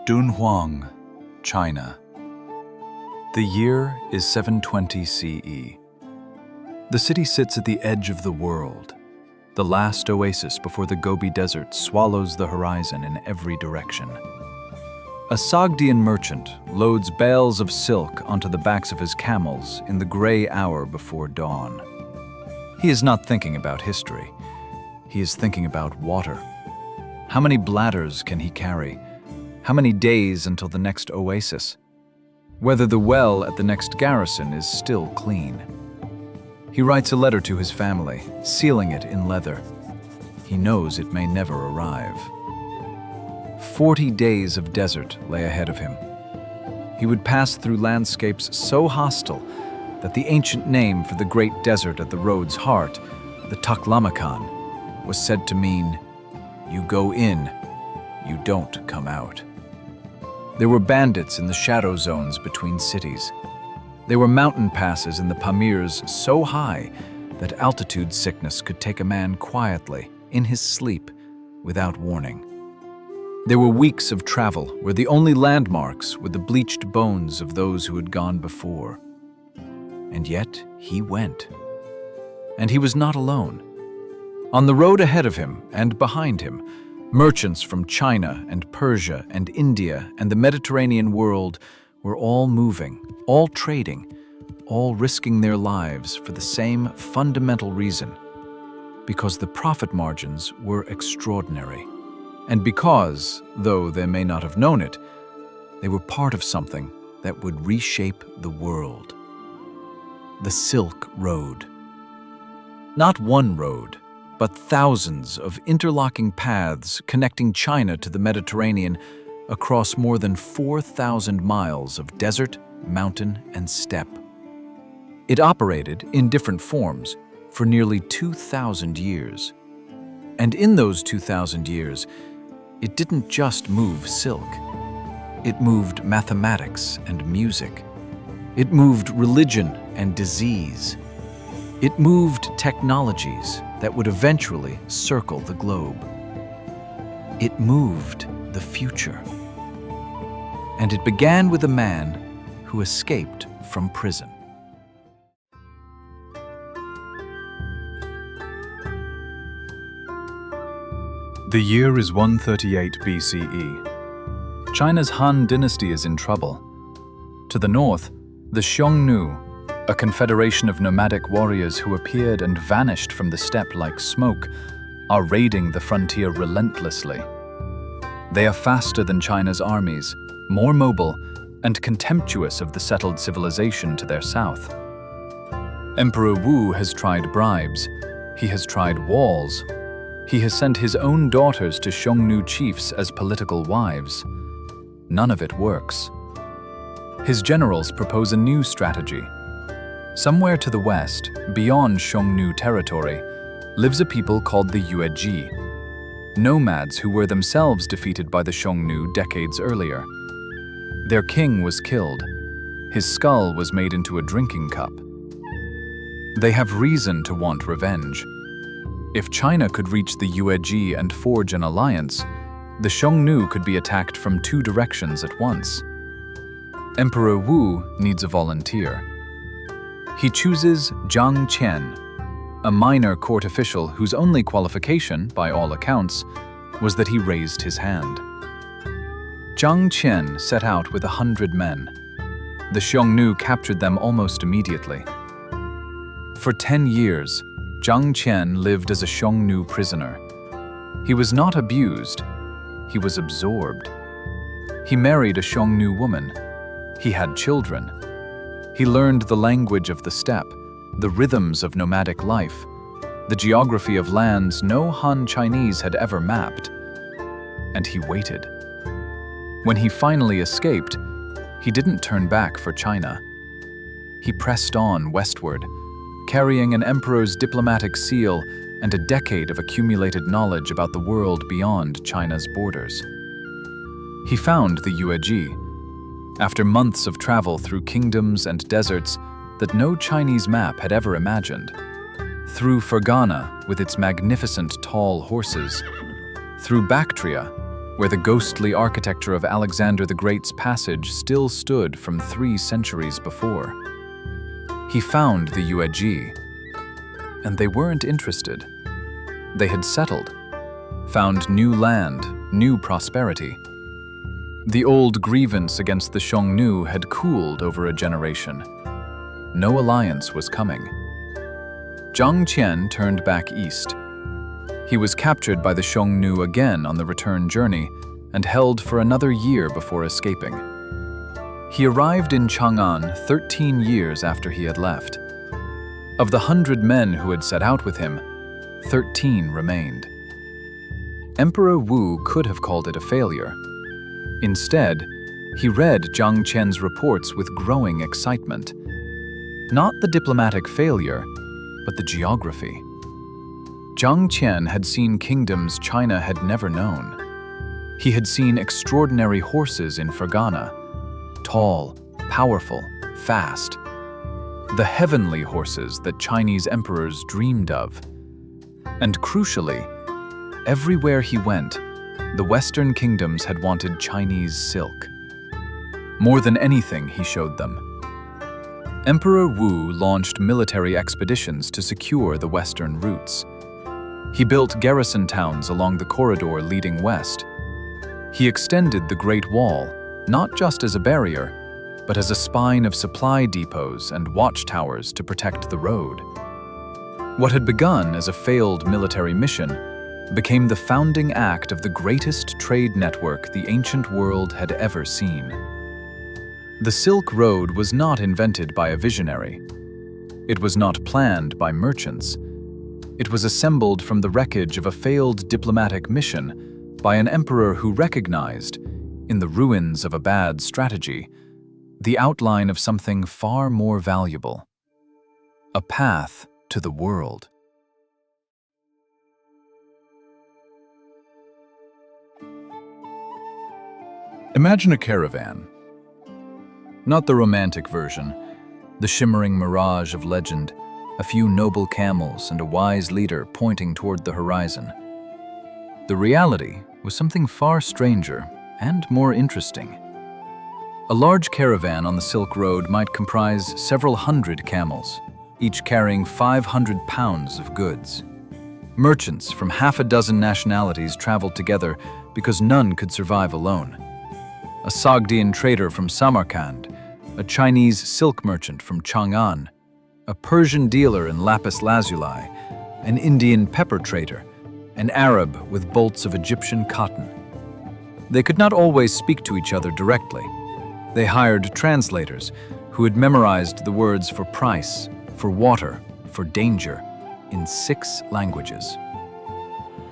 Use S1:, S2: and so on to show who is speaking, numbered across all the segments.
S1: Dunhuang, China. The year is 720 CE. The city sits at the edge of the world, the last oasis before the Gobi Desert swallows the horizon in every direction. A Sogdian merchant loads bales of silk onto the backs of his camels in the gray hour before dawn. He is not thinking about history. He is thinking about water. How many bladders can he carry? How many days until the next oasis? Whether the well at the next garrison is still clean. He writes a letter to his family, sealing it in leather. He knows it may never arrive. 40 days of desert lay ahead of him. He would pass through landscapes so hostile that the ancient name for the great desert at the road's heart, the Taklamakan, was said to mean, "You go in, you don't come out." There were bandits in the shadow zones between cities. There were mountain passes in the Pamirs so high that altitude sickness could take a man quietly, in his sleep, without warning. There were weeks of travel where the only landmarks were the bleached bones of those who had gone before. And yet he went. And he was not alone. On the road ahead of him and behind him, merchants from China and Persia and India and the Mediterranean world were all moving, all trading, all risking their lives for the same fundamental reason. Because the profit margins were extraordinary. And because, though they may not have known it, they were part of something that would reshape the world. The Silk Road. Not one road, but thousands of interlocking paths connecting China to the Mediterranean across more than 4,000 miles of desert, mountain, and steppe. It operated in different forms for nearly 2,000 years. And in those 2,000 years, it didn't just move silk. It moved mathematics and music. It moved religion and disease. It moved technologies that would eventually circle the globe. It moved the future. And it began with a man who escaped from prison. The year is 138 BCE. China's Han dynasty is in trouble. To the north, the Xiongnu, a confederation of nomadic warriors who appeared and vanished from the steppe like smoke, are raiding the frontier relentlessly. They are faster than China's armies, more mobile, and contemptuous of the settled civilization to their south. Emperor Wu has tried bribes. He has tried walls. He has sent his own daughters to Xiongnu chiefs as political wives. None of it works. His generals propose a new strategy. Somewhere to the west, beyond Xiongnu territory, lives a people called the Yuezhi, nomads who were themselves defeated by the Xiongnu decades earlier. Their king was killed. His skull was made into a drinking cup. They have reason to want revenge. If China could reach the Yuezhi and forge an alliance, the Xiongnu could be attacked from two directions at once. Emperor Wu needs a volunteer. He chooses Zhang Qian, a minor court official whose only qualification, by all accounts, was that he raised his hand. Zhang Qian set out with 100 men. The Xiongnu captured them almost immediately. For 10 years, Zhang Qian lived as a Xiongnu prisoner. He was not abused, he was absorbed. He married a Xiongnu woman. He had children. He learned the language of the steppe, the rhythms of nomadic life, the geography of lands no Han Chinese had ever mapped. And he waited. When he finally escaped, he didn't turn back for China. He pressed on westward, carrying an emperor's diplomatic seal and a decade of accumulated knowledge about the world beyond China's borders. He found the Yuezhi. After months of travel through kingdoms and deserts that no Chinese map had ever imagined, through Fergana with its magnificent tall horses, through Bactria, where the ghostly architecture of Alexander the Great's passage still stood from 3 centuries before. He found the Yuezhi, and they weren't interested. They had settled, found new land, new prosperity. The old grievance against the Xiongnu had cooled over a generation. No alliance was coming. Jiang Qian turned back east. He was captured by the Xiongnu again on the return journey and held for another year before escaping. He arrived in Chang'an 13 years after he had left. Of the 100 men who had set out with him, 13 remained. Emperor Wu could have called it a failure. Instead, he read Jiang Qian's reports with growing excitement. Not the diplomatic failure, but the geography. Jiang Qian had seen kingdoms China had never known. He had seen extraordinary horses in Fergana, tall, powerful, fast. The heavenly horses that Chinese emperors dreamed of. And crucially, everywhere he went, the Western kingdoms had wanted Chinese silk. More than anything, he showed them. Emperor Wu launched military expeditions to secure the western routes. He built garrison towns along the corridor leading west. He extended the Great Wall, not just as a barrier, but as a spine of supply depots and watchtowers to protect the road. What had begun as a failed military mission became the founding act of the greatest trade network the ancient world had ever seen. The Silk Road was not invented by a visionary. It was not planned by merchants. It was assembled from the wreckage of a failed diplomatic mission by an emperor who recognized, in the ruins of a bad strategy, the outline of something far more valuable: a path to the world. Imagine a caravan. Not the romantic version, the shimmering mirage of legend, a few noble camels and a wise leader pointing toward the horizon. The reality was something far stranger and more interesting. A large caravan on the Silk Road might comprise several hundred camels, each carrying 500 pounds of goods. Merchants from half a dozen nationalities traveled together because none could survive alone. A Sogdian trader from Samarkand, a Chinese silk merchant from Chang'an, a Persian dealer in lapis lazuli, an Indian pepper trader, an Arab with bolts of Egyptian cotton. They could not always speak to each other directly. They hired translators who had memorized the words for price, for water, for danger, in 6 languages.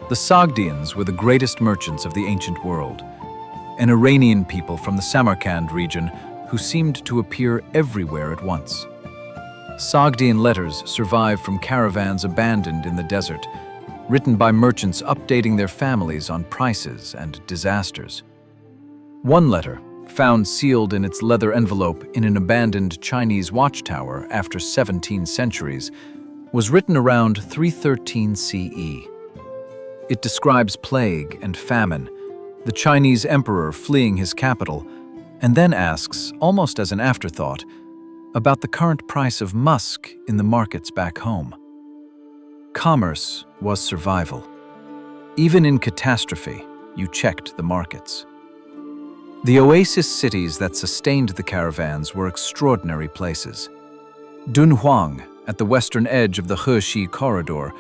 S1: The Sogdians were the greatest merchants of the ancient world, an Iranian people from the Samarkand region who seemed to appear everywhere at once. Sogdian letters survive from caravans abandoned in the desert, written by merchants updating their families on prices and disasters. One letter, found sealed in its leather envelope in an abandoned Chinese watchtower after 17 centuries, was written around 313 CE. It describes plague and famine, the Chinese emperor fleeing his capital, and then asks, almost as an afterthought, about the current price of musk in the markets back home. Commerce was survival. Even in catastrophe, you checked the markets. The oasis cities that sustained the caravans were extraordinary places. Dunhuang, at the western edge of the Heshi corridor,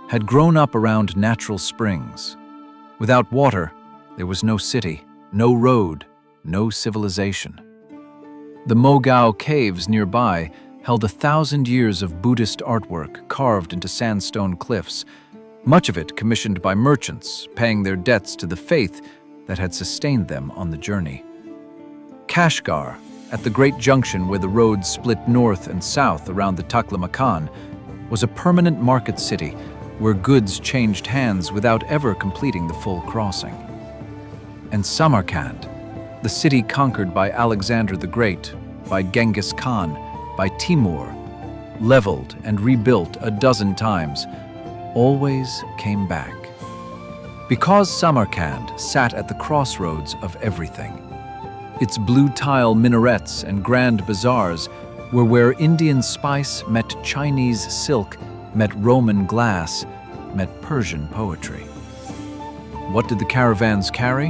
S1: had grown up around natural springs. Without water, there was no city, no road, no civilization. The Mogao caves nearby held 1,000 years of Buddhist artwork carved into sandstone cliffs, much of it commissioned by merchants paying their debts to the faith that had sustained them on the journey. Kashgar, at the great junction where the roads split north and south around the Taklamakan, was a permanent market city where goods changed hands without ever completing the full crossing. And Samarkand, the city conquered by Alexander the Great, by Genghis Khan, by Timur, leveled and rebuilt a dozen times, always came back. Because Samarkand sat at the crossroads of everything. Its blue tile minarets and grand bazaars were where Indian spice met Chinese silk, met Roman glass, met Persian poetry. What did the caravans carry?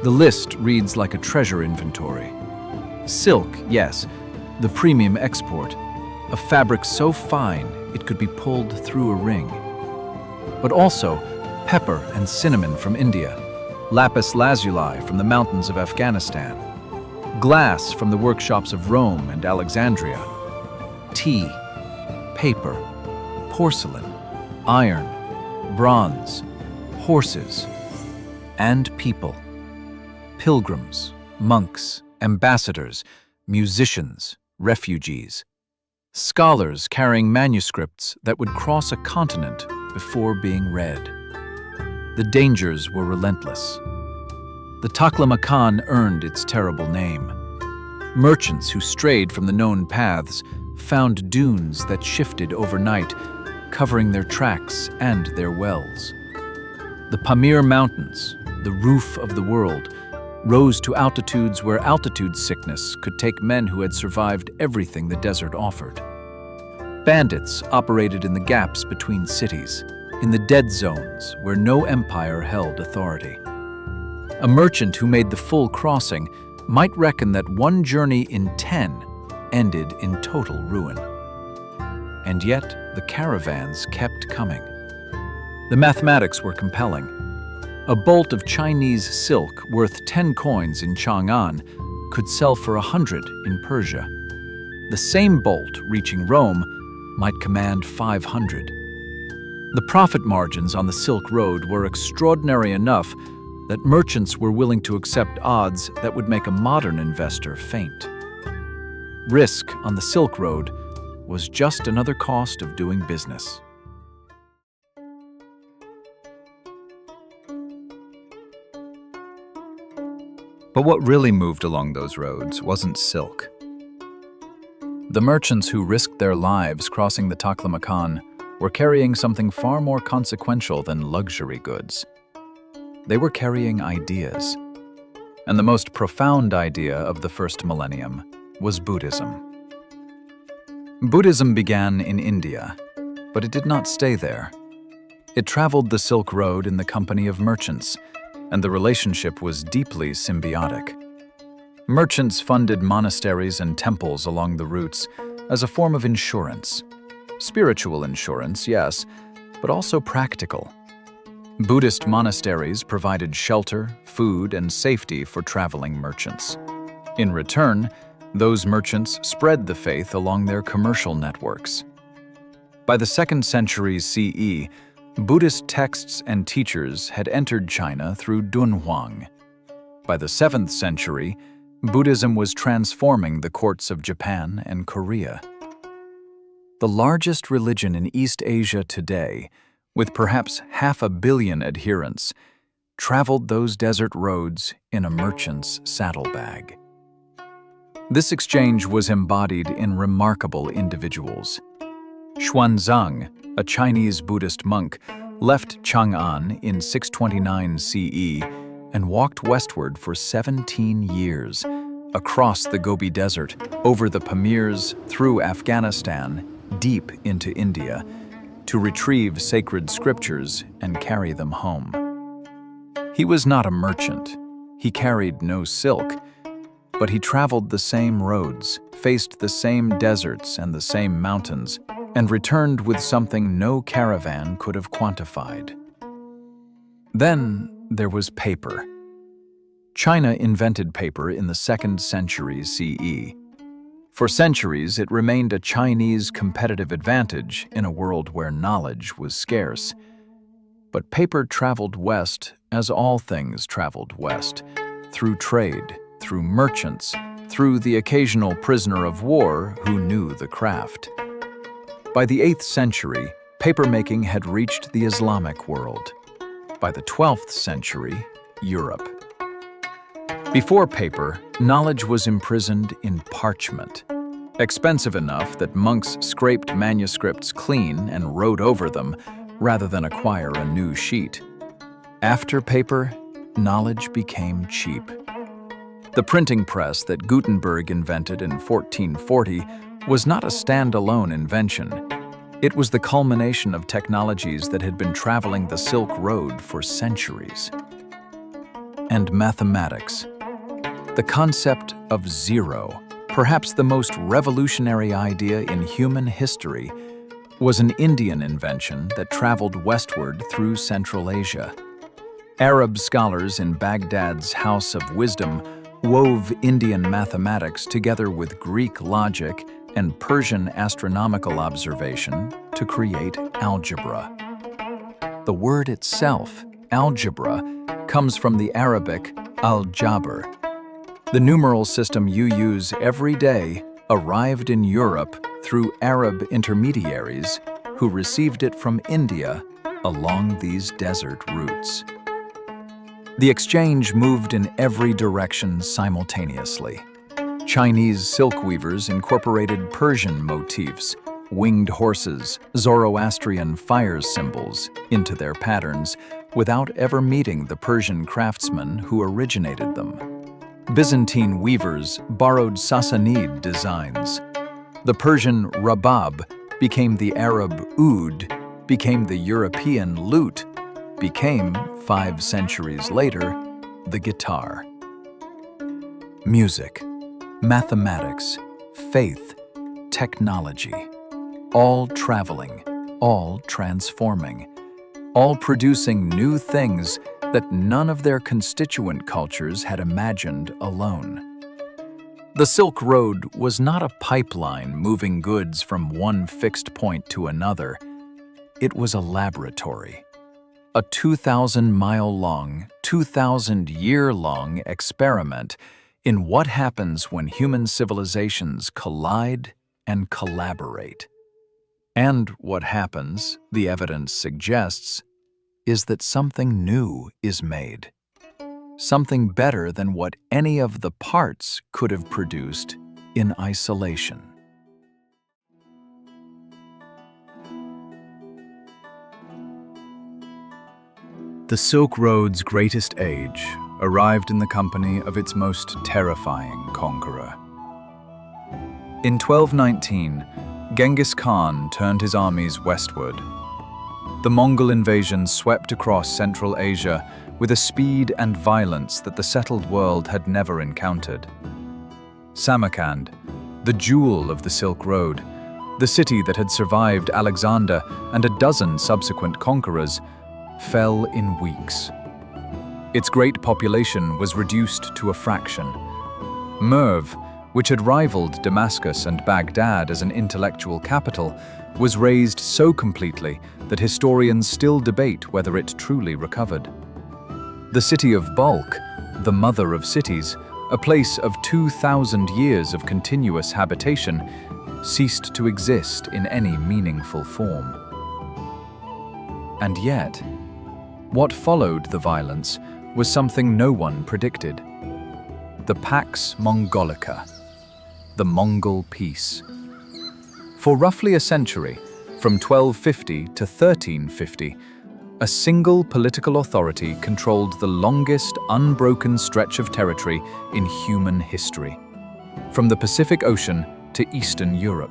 S1: The list reads like a treasure inventory. Silk, yes, the premium export, a fabric so fine it could be pulled through a ring. But also pepper and cinnamon from India, lapis lazuli from the mountains of Afghanistan, glass from the workshops of Rome and Alexandria, tea, paper, porcelain, iron, bronze, horses, and people. Pilgrims, monks, ambassadors, musicians, refugees. Scholars carrying manuscripts that would cross a continent before being read. The dangers were relentless. The Taklamakan earned its terrible name. Merchants who strayed from the known paths found dunes that shifted overnight, covering their tracks and their wells. The Pamir Mountains, the roof of the world, rose to altitudes where altitude sickness could take men who had survived everything the desert offered. Bandits operated in the gaps between cities, in the dead zones where no empire held authority. A merchant who made the full crossing might reckon that one journey in 10 ended in total ruin. And yet, the caravans kept coming. The mathematics were compelling. A bolt of Chinese silk worth 10 coins in Chang'an could sell for 100 in Persia. The same bolt reaching Rome might command 500. The profit margins on the Silk Road were extraordinary enough that merchants were willing to accept odds that would make a modern investor faint. Risk on the Silk Road was just another cost of doing business. But what really moved along those roads wasn't silk. The merchants who risked their lives crossing the Taklamakan were carrying something far more consequential than luxury goods. They were carrying ideas. And the most profound idea of the first millennium was Buddhism. Buddhism began in India, but it did not stay there. It traveled the Silk Road in the company of merchants, and the relationship was deeply symbiotic. Merchants funded monasteries and temples along the routes as a form of insurance. Spiritual insurance, yes, but also practical. Buddhist monasteries provided shelter, food, and safety for traveling merchants. In return, those merchants spread the faith along their commercial networks. By the 2nd century CE, Buddhist texts and teachers had entered China through Dunhuang. By the 7th century, Buddhism was transforming the courts of Japan and Korea. The largest religion in East Asia today, with perhaps 500 million adherents, traveled those desert roads in a merchant's saddlebag. This exchange was embodied in remarkable individuals. Xuanzang, a Chinese Buddhist monk, left Chang'an in 629 CE and walked westward for 17 years, across the Gobi Desert, over the Pamirs, through Afghanistan, deep into India, to retrieve sacred scriptures and carry them home. He was not a merchant. He carried no silk, but he traveled the same roads, faced the same deserts and the same mountains, and returned with something no caravan could have quantified. Then there was paper. China invented paper in the 2nd century CE. For centuries, it remained a Chinese competitive advantage in a world where knowledge was scarce. But paper traveled west as all things traveled west, through trade, through merchants, through the occasional prisoner of war who knew the craft. By the 8th century, papermaking had reached the Islamic world. By the 12th century, Europe. Before paper, knowledge was imprisoned in parchment, expensive enough that monks scraped manuscripts clean and wrote over them rather than acquire a new sheet. After paper, knowledge became cheap. The printing press that Gutenberg invented in 1440 was not a standalone invention. It was the culmination of technologies that had been traveling the Silk Road for centuries. And mathematics. The concept of zero, perhaps the most revolutionary idea in human history, was an Indian invention that traveled westward through Central Asia. Arab scholars in Baghdad's House of Wisdom wove Indian mathematics together with Greek logic and Persian astronomical observation to create algebra. The word itself, algebra, comes from the Arabic al-jabr. The numeral system you use every day arrived in Europe through Arab intermediaries who received it from India along these desert routes. The exchange moved in every direction simultaneously. Chinese silk weavers incorporated Persian motifs, winged horses, Zoroastrian fire symbols into their patterns without ever meeting the Persian craftsmen who originated them. Byzantine weavers borrowed Sassanid designs. The Persian rabab became the Arab oud, became the European lute, became, 5 centuries later, the guitar. Music, mathematics, faith, technology, all traveling, all transforming, all producing new things that none of their constituent cultures had imagined alone. The Silk Road was not a pipeline moving goods from one fixed point to another. It was a laboratory. A 2,000-mile-long, 2,000-year-long experiment in what happens when human civilizations collide and collaborate. And what happens, the evidence suggests, is that something new is made. Something better than what any of the parts could have produced in isolation. The Silk Road's greatest age arrived in the company of its most terrifying conqueror. In 1219, Genghis Khan turned his armies westward. The Mongol invasion swept across Central Asia with a speed and violence that the settled world had never encountered. Samarkand, the jewel of the Silk Road, the city that had survived Alexander and a dozen subsequent conquerors, fell in weeks. Its great population was reduced to a fraction. Merv, which had rivaled Damascus and Baghdad as an intellectual capital, was razed so completely that historians still debate whether it truly recovered. The city of Balkh, the mother of cities, a place of 2,000 years of continuous habitation, ceased to exist in any meaningful form. And yet, what followed the violence was something no one predicted. The Pax Mongolica, the Mongol Peace. For roughly a century, from 1250 to 1350, a single political authority controlled the longest unbroken stretch of territory in human history, from the Pacific Ocean to Eastern Europe.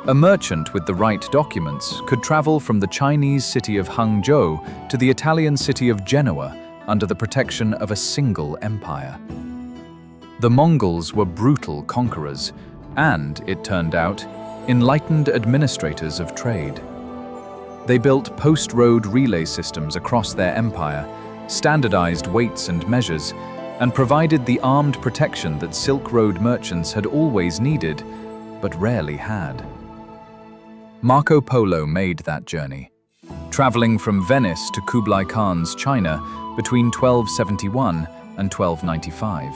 S1: A merchant with the right documents could travel from the Chinese city of Hangzhou to the Italian city of Genoa under the protection of a single empire. The Mongols were brutal conquerors and, it turned out, enlightened administrators of trade. They built post-road relay systems across their empire, standardized weights and measures, and provided the armed protection that Silk Road merchants had always needed, but rarely had. Marco Polo made that journey, traveling from Venice to Kublai Khan's China between 1271 and 1295.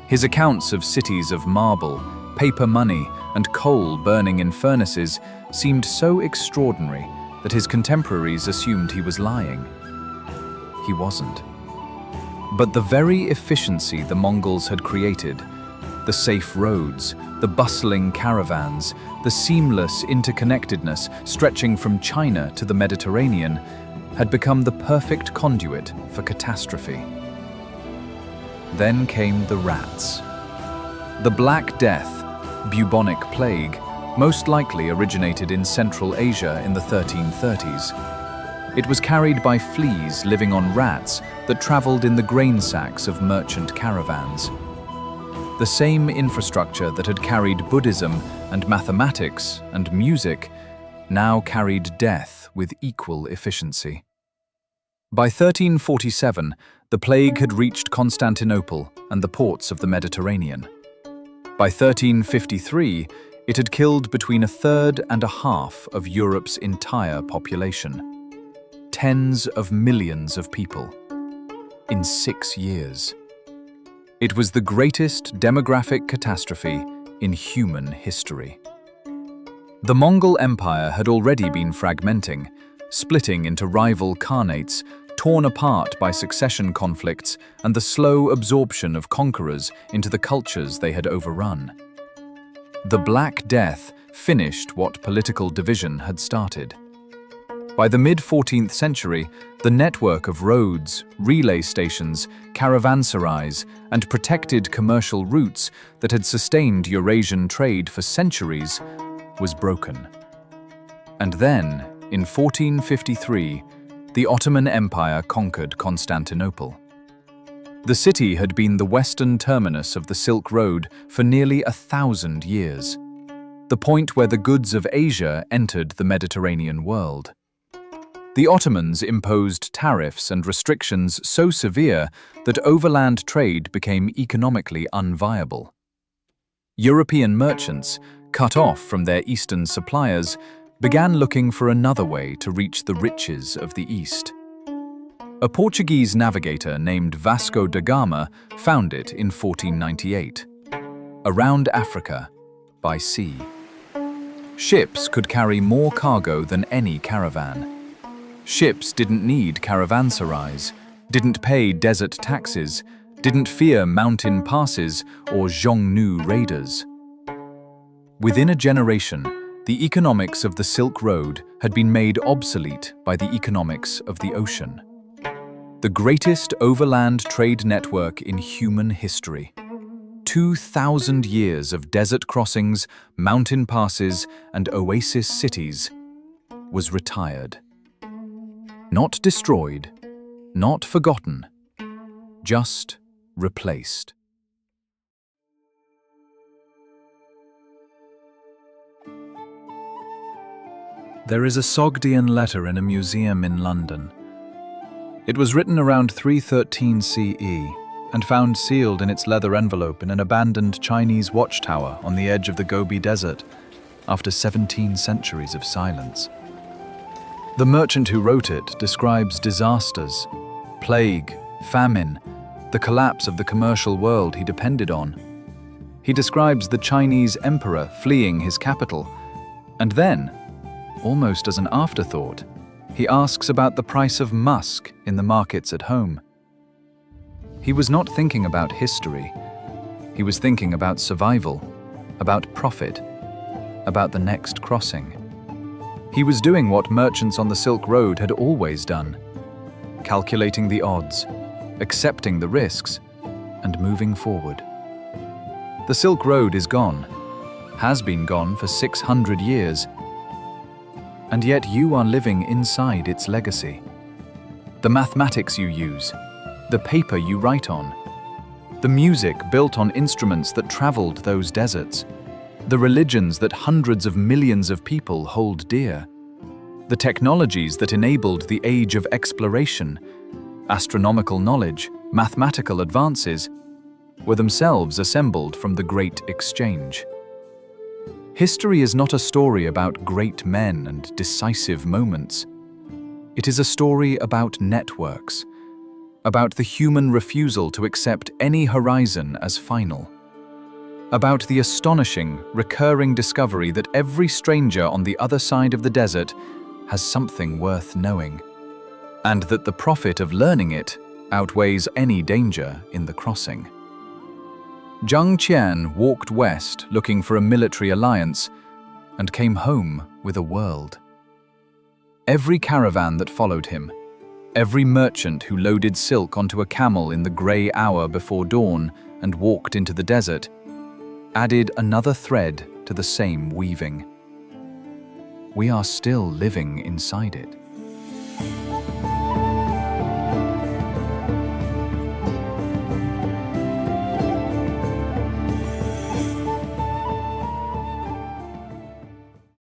S1: His accounts of cities of marble, paper money, and coal burning in furnaces seemed so extraordinary that his contemporaries assumed he was lying. He wasn't. But the very efficiency the Mongols had created, the safe roads, the bustling caravans, the seamless interconnectedness stretching from China to the Mediterranean, had become the perfect conduit for catastrophe. Then came the rats. The Black Death, bubonic plague, most likely originated in Central Asia in the 1330s. It was carried by fleas living on rats that traveled in the grain sacks of merchant caravans. The same infrastructure that had carried Buddhism and mathematics and music now carried death with equal efficiency. By 1347, the plague had reached Constantinople and the ports of the Mediterranean. By 1353, it had killed between a third and a half of Europe's entire population. Tens of millions of people. In 6 years. It was the greatest demographic catastrophe in human history. The Mongol Empire had already been fragmenting, splitting into rival khanates, torn apart by succession conflicts and the slow absorption of conquerors into the cultures they had overrun. The Black Death finished what political division had started. By the mid-14th century, the network of roads, relay stations, caravanserais, and protected commercial routes that had sustained Eurasian trade for centuries was broken. And then, in 1453, the Ottoman Empire conquered Constantinople. The city had been the western terminus of the Silk Road for nearly 1,000 years, the point where the goods of Asia entered the Mediterranean world. The Ottomans imposed tariffs and restrictions so severe that overland trade became economically unviable. European merchants, cut off from their eastern suppliers, began looking for another way to reach the riches of the East. A Portuguese navigator named Vasco da Gama found it in 1498. Around Africa, by sea. Ships could carry more cargo than any caravan. Ships didn't need caravanserais, didn't pay desert taxes, didn't fear mountain passes or Xiongnu raiders. Within a generation, the economics of the Silk Road had been made obsolete by the economics of the ocean. The greatest overland trade network in human history. 2,000 years of desert crossings, mountain passes, and oasis cities was retired. Not destroyed, not forgotten, just replaced. There is a Sogdian letter in a museum in London. It was written around 313 CE and found sealed in its leather envelope in an abandoned Chinese watchtower on the edge of the Gobi Desert after 17 centuries of silence. The merchant who wrote it describes disasters, plague, famine, the collapse of the commercial world he depended on. He describes the Chinese emperor fleeing his capital, and then, almost as an afterthought, he asks about the price of musk in the markets at home. He was not thinking about history. He was thinking about survival, about profit, about the next crossing. He was doing what merchants on the Silk Road had always done, calculating the odds, accepting the risks, and moving forward. The Silk Road is gone, has been gone for 600 years, and yet you are living inside its legacy. The mathematics you use, the paper you write on, the music built on instruments that traveled those deserts, the religions that hundreds of millions of people hold dear, the technologies that enabled the age of exploration, astronomical knowledge, mathematical advances, were themselves assembled from the Great Exchange. History is not a story about great men and decisive moments. It is a story about networks, about the human refusal to accept any horizon as final, about the astonishing, recurring discovery that every stranger on the other side of the desert has something worth knowing, and that the profit of learning it outweighs any danger in the crossing. Zhang Qian walked west looking for a military alliance and came home with a world. Every caravan that followed him, Every merchant who loaded silk onto a camel in the grey hour before dawn and walked into the desert added another thread to the same weaving. We are still living inside it.